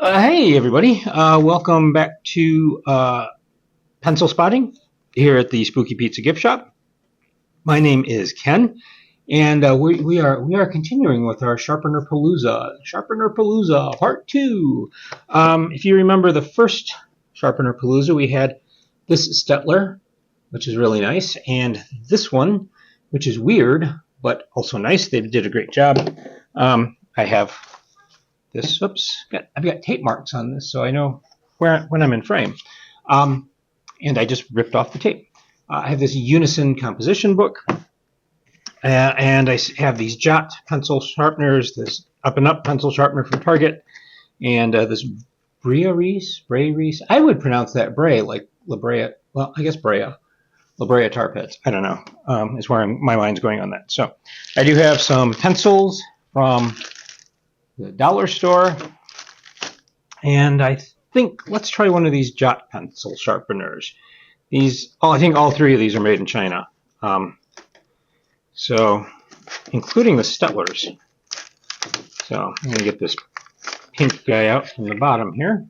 Hey everybody, welcome back to Pencil Spotting here at the Spooky Pizza Gift Shop. My name is Ken, and we are continuing with our Sharpenerpalooza Part 2. If you remember the first Sharpenerpalooza, we had this Staedtler, which is really nice, and this one, which is weird but also nice. They did a great job. I have this. Oops, I've got tape marks on this, so I know when I'm in frame. And I just ripped off the tape. I have this Unison composition book, and I have these Jot pencil sharpeners, this Up and Up pencil sharpener from Target, and this Brea Reese. I would pronounce that Brea, like La Brea. Well, I guess Brea. La Brea tar pits. I don't know. Is where my mind's going on that. So I do have some pencils from the dollar store, and I think let's try one of these Jot pencil sharpeners. I think all three of these are made in China. So, including the Staedtlers. So I'm going to get this pink guy out from the bottom here,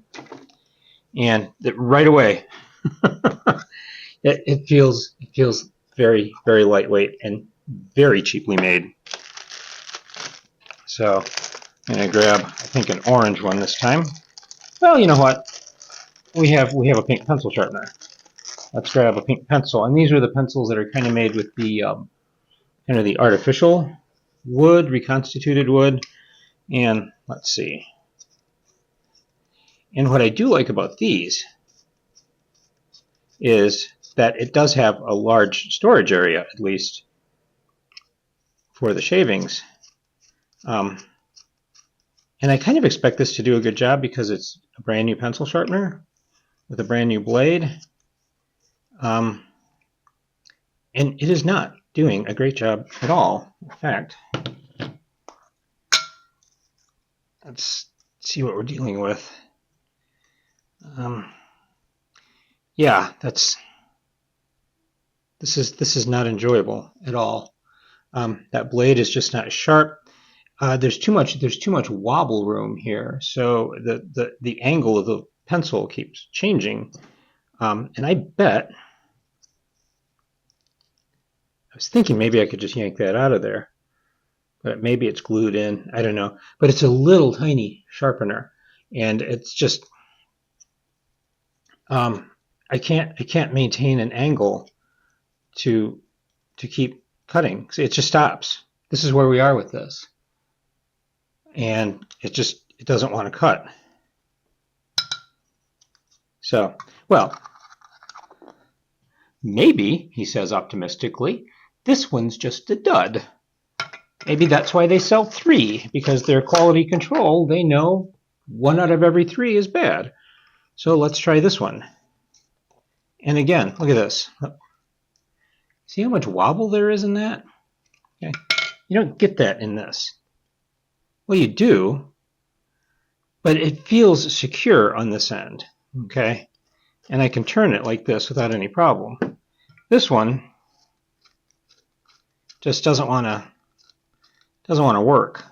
and right away, it feels very, very lightweight and very cheaply made. So I'm going to grab, I think, an orange one this time. Well, you know what? We have a pink pencil sharpener. Let's grab a pink pencil, and these are the pencils that are kind of made with the kind of the artificial wood, reconstituted wood. And let's see. And what I do like about these is that it does have a large storage area, at least for the shavings. And I kind of expect this to do a good job because it's a brand new pencil sharpener with a brand new blade. And it is not doing a great job at all. In fact, let's see what we're dealing with. Yeah, this is not enjoyable at all. That blade is just not sharp. There's too much wobble room here, so the angle of the pencil keeps changing. And I bet I was thinking maybe I could just yank that out of there, but maybe it's glued in. I don't know. But it's a little tiny sharpener, and it's just I can't maintain an angle to keep cutting. See, it just stops. This is where we are with this, and it doesn't want to cut. So, well, maybe, he says optimistically, this one's just a dud. Maybe that's why they sell 3, because their quality control, they know 1 out of every 3 is bad. So let's try this one. And again, look at this. See how much wobble there is in that? Okay. You don't get that in this. Well, you do, but it feels secure on this end. Okay. And I can turn it like this without any problem. This one just doesn't want to work.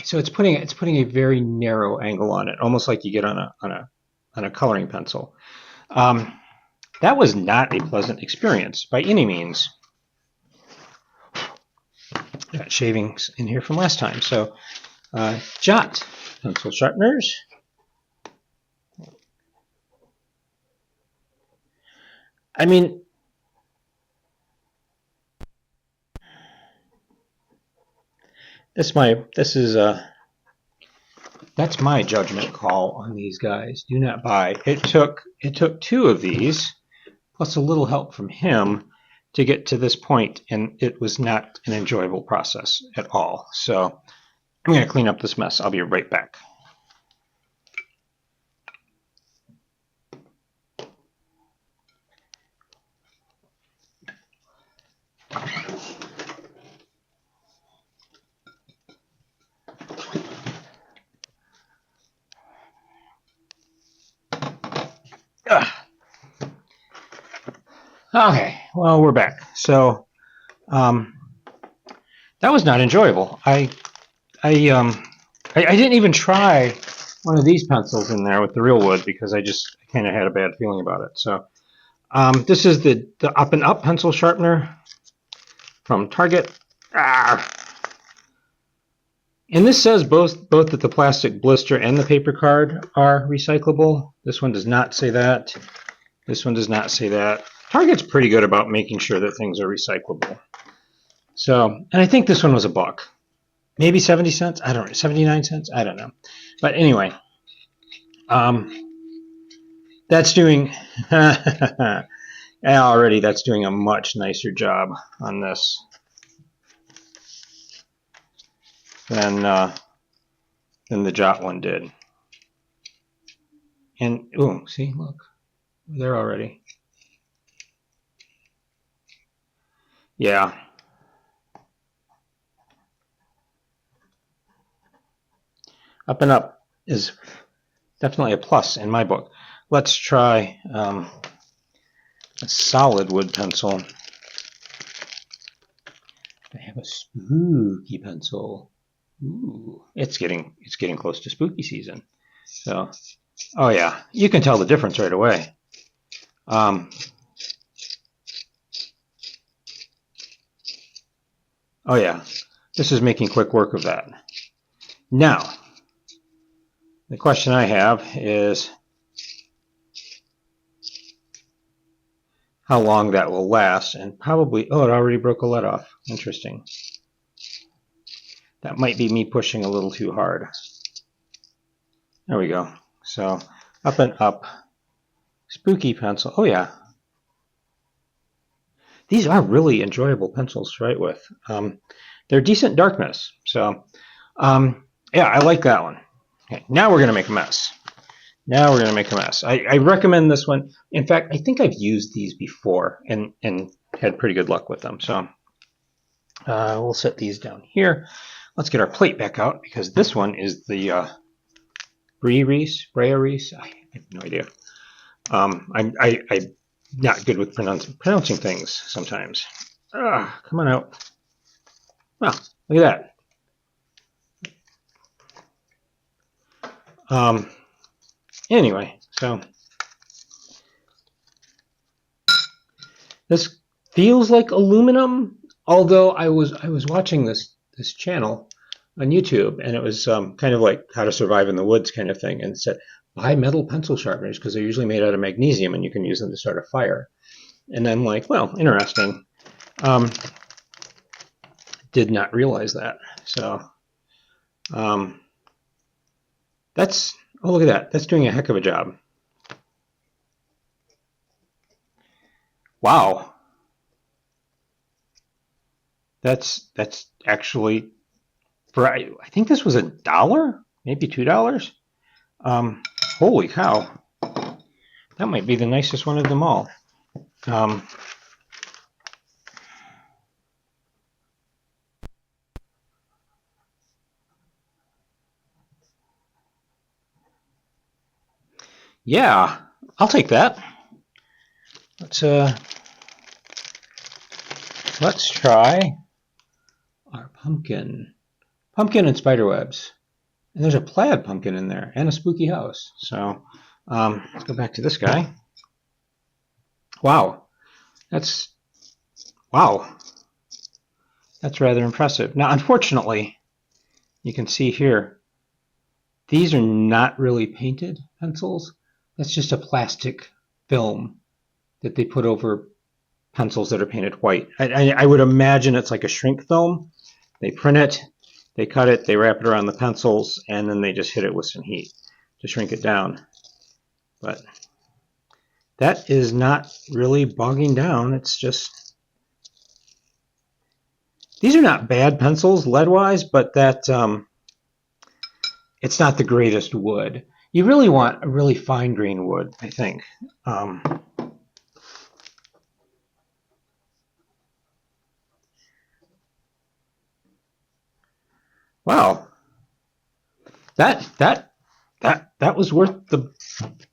So it's putting a very narrow angle on it, almost like you get on a coloring pencil. That was not a pleasant experience by any means. Got shavings in here from last time. So Jot pencil sharpeners. I mean, that's my judgment call on these guys. Do not buy. It took 2 of these plus a little help from him to get to this point, and it was not an enjoyable process at all. So I'm going to clean up this mess. I'll be right back. Okay, well, we're back. So that was not enjoyable. I I didn't even try one of these pencils in there with the real wood because I just kind of had a bad feeling about it. So this is the Up and Up pencil sharpener from Target. And this says both that the plastic blister and the paper card are recyclable. This one does not say that. This one does not say that. Target's pretty good about making sure that things are recyclable. So, and I think this one was $1. Maybe 70 cents? I don't know. 79 cents? I don't know. But anyway, that's doing already that's doing a much nicer job on this than the Jot one did. And ooh, see, look, there already. Yeah. Up and Up is definitely a plus in my book. Let's try a solid wood pencil. I have a spooky pencil. Ooh, it's getting close to spooky season. So, oh yeah, you can tell the difference right away. Oh yeah, this is making quick work of that. Now, the question I have is how long that will last, and probably, oh, it already broke a lead off. Interesting. That might be me pushing a little too hard. There we go. So, Up and Up, spooky pencil. Oh yeah. These are really enjoyable pencils to write with. They're decent darkness. So, yeah, I like that one. Okay, now we're going to make a mess. Now we're going to make a mess. I recommend this one. In fact, I think I've used these before and had pretty good luck with them. So we'll set these down here. Let's get our plate back out because this one is the Brea Reese. I have no idea. I'm not good with pronouncing things sometimes. Come on out. Wow, look at that. Anyway, so this feels like aluminum, although I was watching this channel on YouTube, and it was kind of like how to survive in the woods kind of thing, and it said buy metal pencil sharpeners because they're usually made out of magnesium and you can use them to start a fire. And then like, well, interesting. Did not realize that. So that's, oh, look at that. That's doing a heck of a job. Wow. That's actually, for I think this was $1, maybe $2. Holy cow. That might be the nicest one of them all. Yeah, I'll take that. Let's try our pumpkin and spider webs. And there's a plaid pumpkin in there and a spooky house. So let's go back to this guy. Wow, that's rather impressive. Now, unfortunately, you can see here, these are not really painted pencils. That's just a plastic film that they put over pencils that are painted white. I would imagine it's like a shrink film. They print it, they cut it, they wrap it around the pencils, and then they just hit it with some heat to shrink it down. But that is not really bogging down. It's just, these are not bad pencils lead-wise, but that it's not the greatest wood. You really want a really fine grain wood, I think. Wow, that was worth the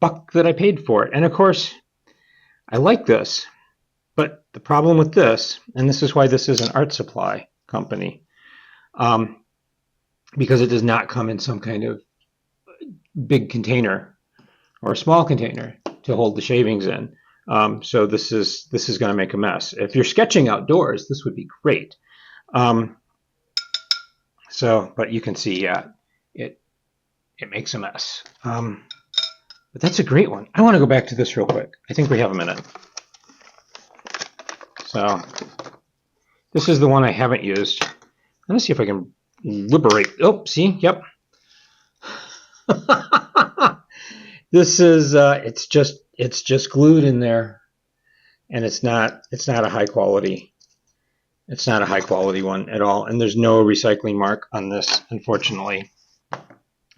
$1 that I paid for it. And of course, I like this, but the problem with this, and this is why this is an art supply company, because it does not come in some kind of big container or a small container to hold the shavings in. So this is going to make a mess. If you're sketching outdoors, this would be great. But you can see, yeah, it makes a mess. But that's a great one. I want to go back to this real quick. I think we have a minute. So this is the one I haven't used. Let me see if I can liberate. Oh, see, yep. This is it's just glued in there, and it's not a high quality. It's not a high quality one at all, and there's no recycling mark on this, unfortunately.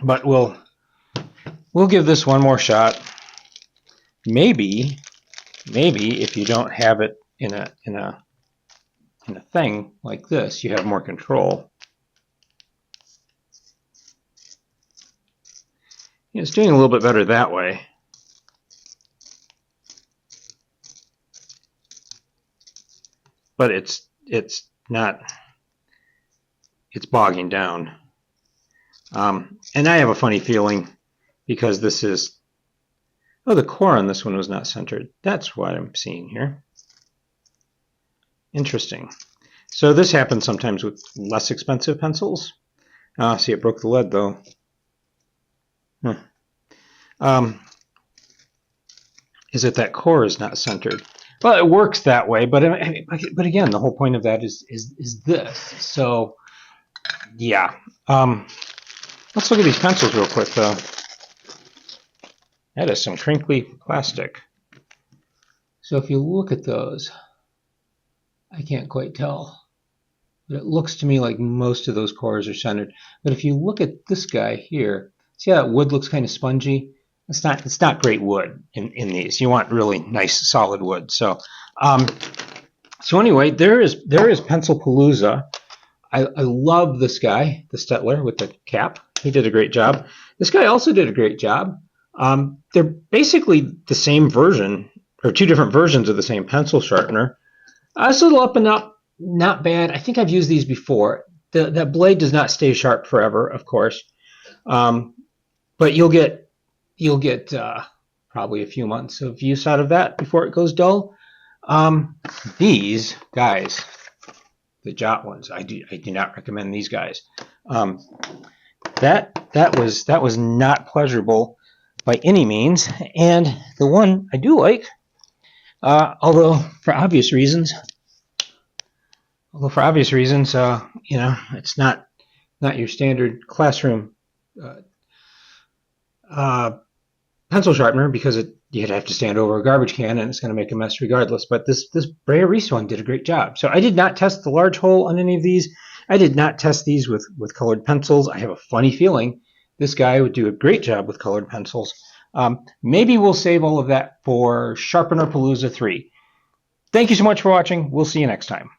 But we'll give this one more shot. Maybe if you don't have it in a thing like this, you have more control. It's doing a little bit better that way. But it's not, it's bogging down. And I have a funny feeling because this is, oh, the core on this one was not centered. That's what I'm seeing here. Interesting. So this happens sometimes with less expensive pencils. See, it broke the lead though. Is that core is not centered. Well, it works that way, but again, the whole point of that is this. So, yeah. Let's look at these pencils real quick, though. That is some crinkly plastic. So if you look at those, I can't quite tell, but it looks to me like most of those cores are centered. But if you look at this guy here, see how that wood looks kind of spongy? It's not great wood in these. You want really nice solid wood. So anyway, there is Pencilspotting. I love this guy, the Staedtler with the cap. He did a great job. This guy also did a great job. They're basically the same version, or two different versions of the same pencil sharpener. It's a little up and up, not bad. I think I've used these before. That blade does not stay sharp forever, of course, but you'll get probably a few months of use out of that before it goes dull. These guys, the Jot ones, I do not recommend these guys. That was not pleasurable by any means. And the one I do like, although for obvious reasons, you know, it's not your standard classroom pencil sharpener, because you'd have to stand over a garbage can and it's going to make a mess regardless. But this Brea Reese one did a great job. So I did not test the large hole on any of these. I did not test these with colored pencils. I have a funny feeling this guy would do a great job with colored pencils. Maybe we'll save all of that for Sharpenerpalooza 3. Thank you so much for watching. We'll see you next time.